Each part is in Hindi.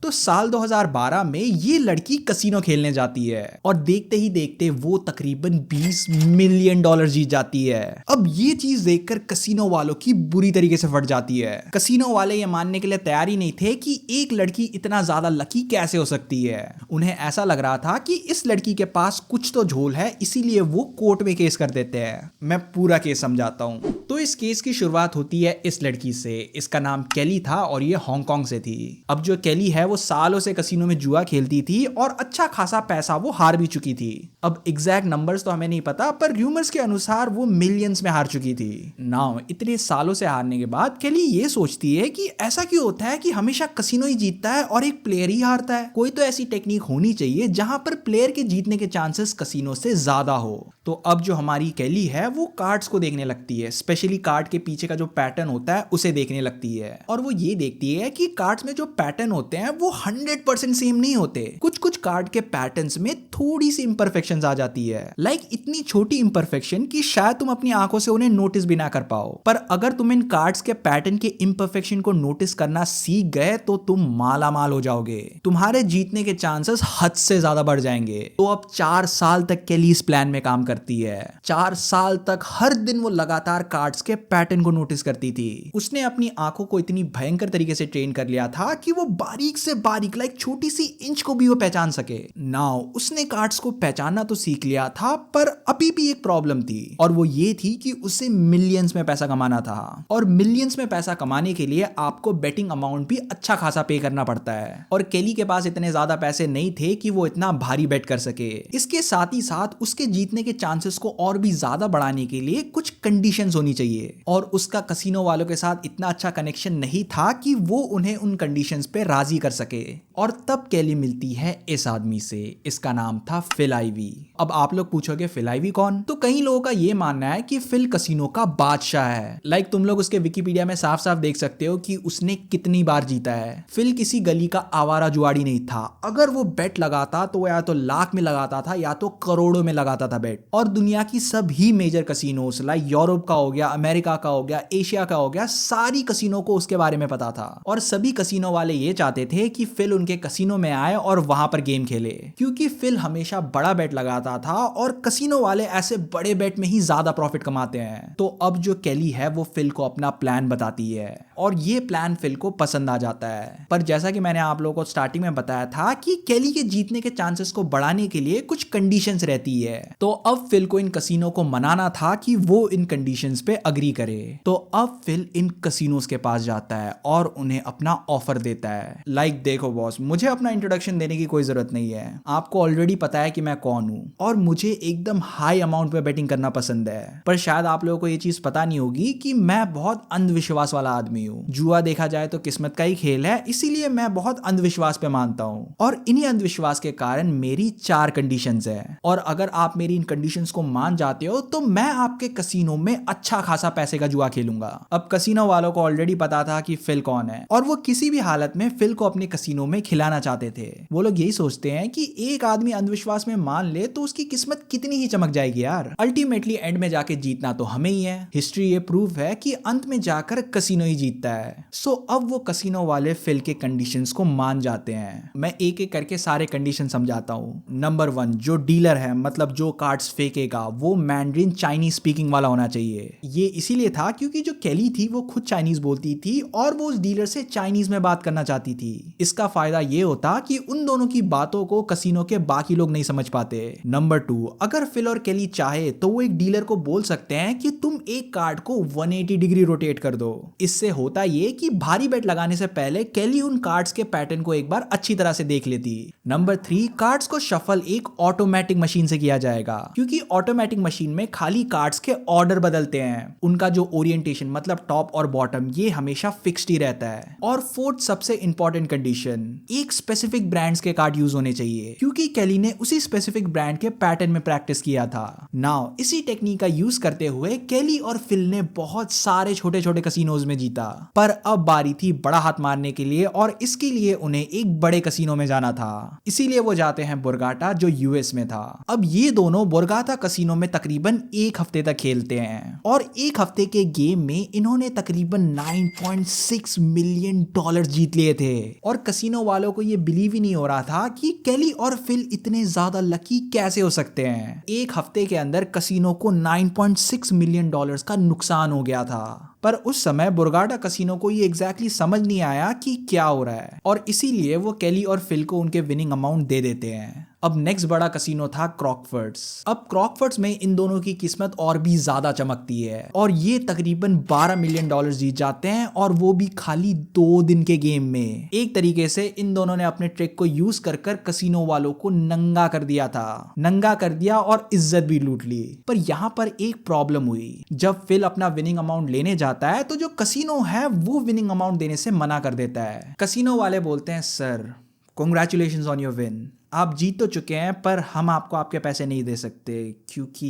तो साल 2012 में ये लड़की कसिनो खेलने जाती है और देखते ही देखते वो तकरीबन $20 मिलियन जीत जाती है। अब ये चीज देखकर कसिनो वालों की बुरी तरीके से फट जाती है। कसिनो वाले ये मानने के लिए तैयार ही नहीं थे कि एक लड़की इतना ज्यादा लकी कैसे हो सकती है। उन्हें ऐसा लग रहा था कि इस लड़की के पास कुछ तो झोल है, इसीलिए वो कोर्ट में केस कर देते हैं। मैं पूरा केस समझाता हूँ। तो इस केस की शुरुआत होती है इस लड़की से। इसका नाम केली था और ये हांगकांग से थी। अब जो केली है वो सालों से कसिनो में जुआ खेलती थी और अच्छा खासा पैसा वो हार भी चुकी थी। अब एग्जैक्ट नंबर्स तो हमें नहीं पता, पर रूमर्स के अनुसार वो मिलियंस में हार चुकी थी। नाउ इतने सालों से हारने के बाद केली ये सोचती है कि ऐसा क्यों होता है कि हमेशा कसिनो ही जीतता है और एक प्लेयर ही हारता है। कोई तो ऐसी टेक्निक होनी चाहिए जहां पर प्लेयर के जीतने के चांसेस कसिनो से ज्यादा हो। तो अब जो हमारी केली है वो कार्ड्स को देखने लगती है, स्पेशली कार्ड के पीछे का जो पैटर्न होता है उसे देखने लगती है। और वो ये देखती है कि कार्ड्स में जो पैटर्न होते हैं वो 100% सेम नहीं होते। कुछ कुछ कार्ड के पैटर्न्स में थोड़ी सी इंपरफेक्शंस आ जाती है। लाइक इतनी छोटी इंपरफेक्शन कि शायद तुम अपनी आंखों से उन्हें नोटिस भी ना कर पाओ। पर अगर तुम इन कार्ड्स के पैटर्न के इंपरफेक्शन को नोटिस करना सीख गए तो तुम माला माल हो जाओगे। तुम्हारे जीतने के चांसेस हद से ज्यादा बढ़ जाएंगे। तो अब 4 साल तक केली इस प्लान में काम करती है। 4 साल तक हर दिन वो लगातार कार्ड्स के पैटर्न को नोटिस करती थी। उसने अपनी आंखों को इतनी भयंकर तरीके से ट्रेन कर लिया था कि वो बारीक से बारीक लाइक छोटी सी इंच को भी वो पहचान सके। नाउ उसने कार्ड्स को पहचानना तो सीख लिया था, पर अभी भी एक प्रॉब्लम थी और वो ये थी कि उसे मिलियंस में पैसा कमाना था। और मिलियंस में पैसा कमाने के लिए आपको बेटिंग अमाउंट भी अच्छा खासा पे करना पड़ता है। और केली के पास इतने ज्यादा पैसे नहीं थे कि वो इतना भारी बेट कर सके। इसके साथ ही साथ उसके जीतने के चांसेस को और भी ज्यादा बढ़ाने के लिए कुछ कंडीशंस होनी चाहिए। और उसका कसिनो वालों के साथ इतना अच्छा कनेक्शन नहीं था कि वो उन्हें उन कंडीशंस पे राजी कर सके। और तब केली मिलती है इस आदमी से। इसका नाम था फिल आइवी। अब आप लोग पूछोगे फिल आइवी कौन? तो कई लोगों का ये मानना है कि फिल कसिनो का बादशाह है। लाइक तुम लोग उसके विकिपीडिया में साफ साफ देख सकते हो कि उसने कितनी बार जीता है। फिल किसी गली का आवारा जुआड़ी नहीं था। अगर वो बेट लगाता तो वो या तो लाख में लगाता था या तो करोड़ों में लगाता था बेट। और दुनिया की सभी मेजर कसिनोस लाइक यूरोप का हो गया, अमेरिका का हो गया, एशिया का हो गया, सारी कसिनो को उसके बारे में पता था। और सभी कसिनो वाले ये चाहते थे कि फिल उनके कसिनो में आए और वहां पर गेम खेले, क्योंकि फिल हमेशा बड़ा बेट लगाता था और कसिनो वाले ऐसे बड़े बेट में ही ज्यादा प्रॉफिट कमाते हैं। तो अब जो केली है वो फिल को अपना प्लान बताती है और ये प्लान फिल को पसंद आ जाता है। पर जैसा कि मैंने आप लोगों को स्टार्टिंग में बताया था कि केली के जीतने के चांसेस को बढ़ाने के लिए कुछ कंडीशंस रहती है। तो अब फिल को इन कसिनो को मनाना था कि वो इन कंडीशंस पे अग्री करे। तो अब फिल इन कसिनोस के पास जाता है और उन्हें अपना ऑफर देता है। लाइक देखो बॉस, मुझे अपना इंट्रोडक्शन देने की कोई जरूरत नहीं है। आपको ऑलरेडी पता है कि मैं कौन हूं और मुझे एकदम हाई अमाउंट पे बेटिंग करना पसंद है। पर शायद आप लोगों को ये चीज पता नहीं होगी कि मैं बहुत अंधविश्वास वाला आदमी हूँ। जुआ देखा जाए तो किस्मत का ही खेल है, इसीलिए मैं बहुत अंधविश्वास पे मानता हूँ। और इन्हीं अंधविश्वास के कारण मेरी 4 कंडीशंस है। और अगर आप मेरी इन कंडीशंस को मान जाते हो तो मैं आपके कसिनो में अच्छा खासा पैसे का जुआ खेलूंगा। अब कसिनो वालों को ऑलरेडी पता था कि फिल कौन है और वो किसी भी हालत में फिल को अपने कसिनो में खिलाना चाहते थे। वो लोग यही सोचते हैं कि एक आदमी अंधविश्वास में मान ले तो उसकी किस्मत कितनी ही चमक जाएगी यार। अल्टीमेटली एंड में जाके जीतना तो हमें ही है। हिस्ट्री ये प्रूव है कि अंत में जाकर कसिनो ही जीतता है। सो अब वो कसिनो वाले फिल के कंडीशंस को मान जाते हैं। मैं एक एक करके सारे कंडीशन समझाता हूँ। नंबर 1, जो डीलर है मतलब जो कार्ड्स फेंकेगा वो मैंड्रिन चाइनीज स्पीकिंग वाला होना चाहिए। ये इसीलिए था क्योंकि जो केली थी वो खुद चाइनीज बोलती थी और वो उस डीलर से चाइनीज में बात करना चाहती थी। इसका फायदा ये होता कि उन दोनों की बातों को कसिनो के बाकी लोग नहीं समझ पाते। नंबर 2, अगर फिल और केली चाहे तो वो एक डीलर को बोल सकते हैं कि तुम एक कार्ड को 180 डिग्री रोटेट कर दो। इससे होता ये कि भारी बेट लगाने से पहले केली उन कार्ड्स के पैटर्न को एक बार अच्छी तरह से देख लेती। नंबर 3, कार्ड्स को शफल एक ऑटोमेटिक मशीन से किया जाएगा, क्योंकि ऑटोमेटिक मशीन में खाली कार्ड्स के ऑर्डर बदलते हैं, उनका जो ओरिएंटेशन मतलब टॉप और बॉटम ये हमेशा फिक्स्ड ही रहता है। और 4th सबसे इंपॉर्टेंट कंडीशन, एक स्पेसिफिक ब्रांड्स के कार्ड यूज होने चाहिए, क्योंकि केली ने उसी स्पेसिफिक ब्रांड के पैटर्न में प्रैक्टिस किया था। नाउ इसी टेक्निक का यूज करते हुए केली और फिल ने बहुत सारे छोटे छोटे कसिनोज में जीता। पर अब बारी थी बड़ा हाथ मारने के लिए और इसके लिए उन्हें एक बड़े कसीनो में जाना था। इसीलिए वो जाते हैं बोरगाटा जो यूएस में था। अब ये दोनों बोरगाटा कसीनो में तकरीबन एक हफ्ते तक खेलते हैं और एक हफ्ते के गेम में इन्होंने तकरीबन $9.6 मिलियन जीत लिए थे। और कसीनो वालों को ये बिलीव ही नहीं हो रहा था कि केली और फिल इतने ज्यादा लकी कैसे हो सकते हैं। एक हफ्ते के अंदर कसीनो को $9.6 मिलियन का नुकसान हो गया था। पर उस समय बोरगाटा कसीनो को ये एग्जैक्टली समझ नहीं आया कि क्या हो रहा है और इसीलिए वो केली और फिल को उनके विनिंग अमाउंट दे देते हैं। अब नेक्स्ट बड़ा कसीनो था क्रॉकफर्ड्स। अब क्रॉकफर्ड्स में इन दोनों की किस्मत और भी ज्यादा चमकती है और ये तकरीबन $12 मिलियन जीत जाते हैं और वो भी खाली 2 दिन के गेम में। एक तरीके से इन दोनों ने अपने ट्रिक को यूज कर कर कसीनो वालों को नंगा कर दिया था, नंगा कर दिया और इज्जत भी लूट ली। पर यहाँ पर एक प्रॉब्लम हुई। जब फिल अपना विनिंग अमाउंट लेने जाता है तो जो कसीनो है वो विनिंग अमाउंट देने से मना कर देता है। कसीनो वाले बोलते हैं, sir congratulations on your win, आप जीत तो चुके हैं पर हम आपको आपके पैसे नहीं दे सकते क्योंकि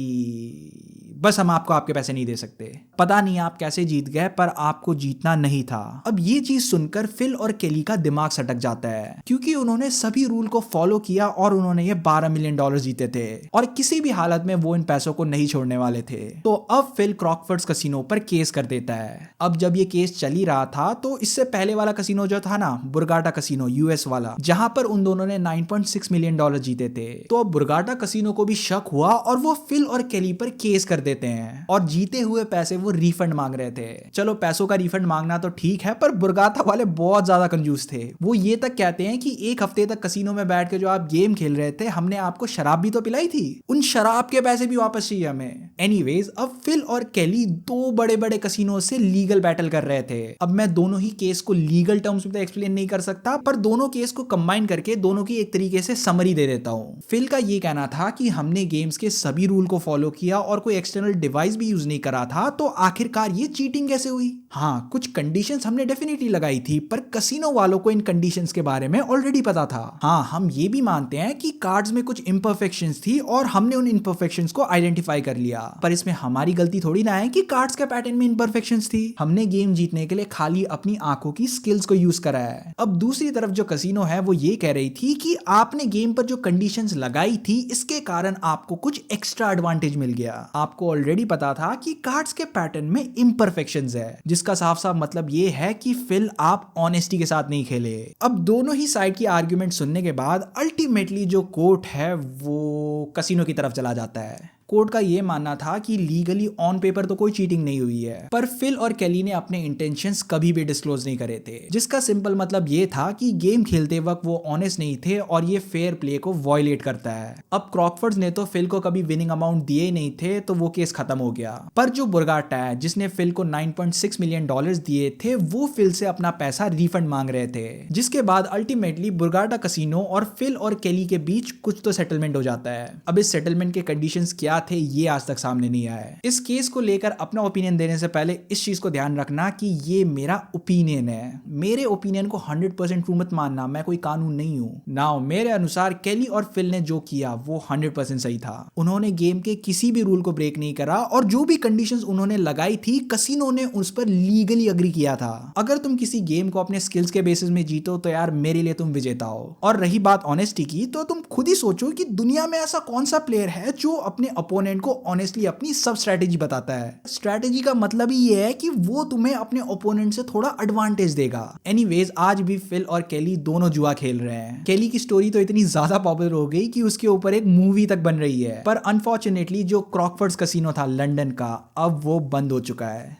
बस हम आपको आपके पैसे नहीं दे सकते। पता नहीं आप कैसे जीत गए पर आपको जीतना नहीं था। अब ये चीज सुनकर फिल और केली का दिमाग सटक जाता है क्योंकि उन्होंने सभी रूल को फॉलो किया और उन्होंने ये $12 मिलियन जीते थे और किसी भी हालत में वो इन पैसों को नहीं छोड़ने वाले थे। तो अब फिल क्रॉकफर्ड्स कसीनो पर केस कर देता है। अब जब ये केस चल ही रहा था तो इससे पहले वाला कसीनो जो था ना, बोरगाटा कसीनो यूएस वाला, जहां पर उन दोनों ने $9.6 मिलियन जीते थे, तो अब बोरगाटा कसीनो को भी शक हुआ और वो फिल और केली पर केस कर देते हैं और जीते हुए पैसे वो रिफंड मांग रहे थे। चलो पैसों का रिफंड मांगना तो ठीक है पर बोरगाटा वाले बहुत ज्यादा कंजूस थे। वो ये तक कहते हैं कि एक हफ्ते तक कसीनो में बैठ के जो आप गेम खेल रहे थे हमने आपको शराब भी तो पिलाई थी, उन शराब के पैसे भी वापस चाहिए हमें। एनीवेज अब फिल और केली 2 बड़े बड़े कसीनो से लीगल बैटल कर रहे थे। अब मैं दोनों ही केस को लीगल टर्म्स में तो एक्सप्लेन नहीं कर सकता पर दोनों केस को कंबाइन करके दोनों की एक तरीके से समरी दे देता हूं। फिल का ये कहना था कि हमने गेम्स के सभी रूल को फॉलो किया और कोई एक्सटर्नल डिवाइस भी यूज नहीं करा था, तो आखिरकार ये चीटिंग कैसे हुई? हाँ, कुछ कंडीशंस हमने डेफिनेटली लगाई थी पर कसीनो वालों को इन कंडीशंस के बारे में ऑलरेडी पता था। हाँ, हम ये भी मानते हैं कि कार्ड्स में कुछ इम्परफेक्शंस थी और हमने उन इम्परफेक्शंस को आइडेंटिफाई कर लिया, पर इसमें हमारी गलती थोड़ी ना है कि कार्ड्स के पैटर्न में इम्परफेक्शंस थी। हमने गेम जीतने के लिए खाली अपनी आंखों की स्किल्स को यूज करा है। अब दूसरी तरफ जो कसीनो है वो ये कह रही थी कि आपने गेम पर जो कंडीशंस लगाई थी इसके कारण आपको कुछ एक्स्ट्रा एडवांटेज मिल गया। आपको ऑलरेडी पता था कि कार्ड्स के पैटर्न में इम्परफेक्शंस है, जिसका साफ साफ मतलब ये है कि फिल आप ऑनेस्टी के साथ नहीं खेले। अब दोनों ही साइड की आर्ग्यूमेंट सुनने के बाद अल्टीमेटली जो कोर्ट है वो कसीनो की तरफ चला जाता है। कोर्ट का ये मानना था कि लीगली ऑन पेपर तो कोई चीटिंग नहीं हुई है, पर फिल और केली ने अपने इंटेंशंस कभी भी डिस्क्लोज नहीं करे थे, जिसका सिंपल मतलब ये था कि गेम खेलते वक्त वो ऑनेस्ट नहीं थे और ये फेयर प्ले को वॉयलेट करता है। अब क्रॉकफर्ड्स ने तो फिल को कभी विनिंग अमाउंट दिए ही नहीं थे तो वो केस खत्म हो गया। पर जो बोरगाटा है जिसने फिल को $9.6 मिलियन दिए थे वो फिल से अपना पैसा रिफंड मांग रहे थे, जिसके बाद अल्टीमेटली बोरगाटा कसीनो और फिल और केली के बीच कुछ तो सेटलमेंट हो जाता है। अब इस सेटलमेंट के कंडीशंस क्या थे ये आज तक सामने नहीं आया है। इस केस को लेकर अपना ओपिनियन देने से पहले इस चीज को ध्यान रखना कि ये मेरा ओपिनियन है। मेरे ओपिनियन को 100% ट्रू मत मानना, मैं कोई कानून नहीं हूं। नाउ मेरे अनुसार केली और फिल ने जो किया वो 100% सही था। उन्होंने गेम के किसी भी रूल को ब्रेक नहीं करा और जो भी कंडीशंस उन्होंने लगाई थी कसीनो ने उस पर लीगली अग्री किया था। अगर तुम किसी गेम को अपने स्किल्स के बेसिस में जीतो तो यार मेरे लिए तुम विजेता हो। और रही बात ऑनेस्टी की, तो तुम खुद ही सोचो कि दुनिया में ऐसा कौन सा प्लेयर है जो अपने अपोनेंट को ऑनेस्टली अपनी सब स्ट्रेटेजी बताता है। स्ट्रेटेजी का मतलब ही ये है कि वो तुम्हें अपने ओपोनेंट से थोड़ा एडवांटेज देगा। एनीवेज आज भी फिल और केली दोनों जुआ खेल रहे हैं। केली की स्टोरी तो इतनी ज्यादा पॉपुलर हो गई कि उसके ऊपर एक मूवी तक बन रही है, पर अनफॉर्चुनेटली जो क्रॉकफर्ड्स कसीनो था लंदन का अब वो बंद हो चुका है।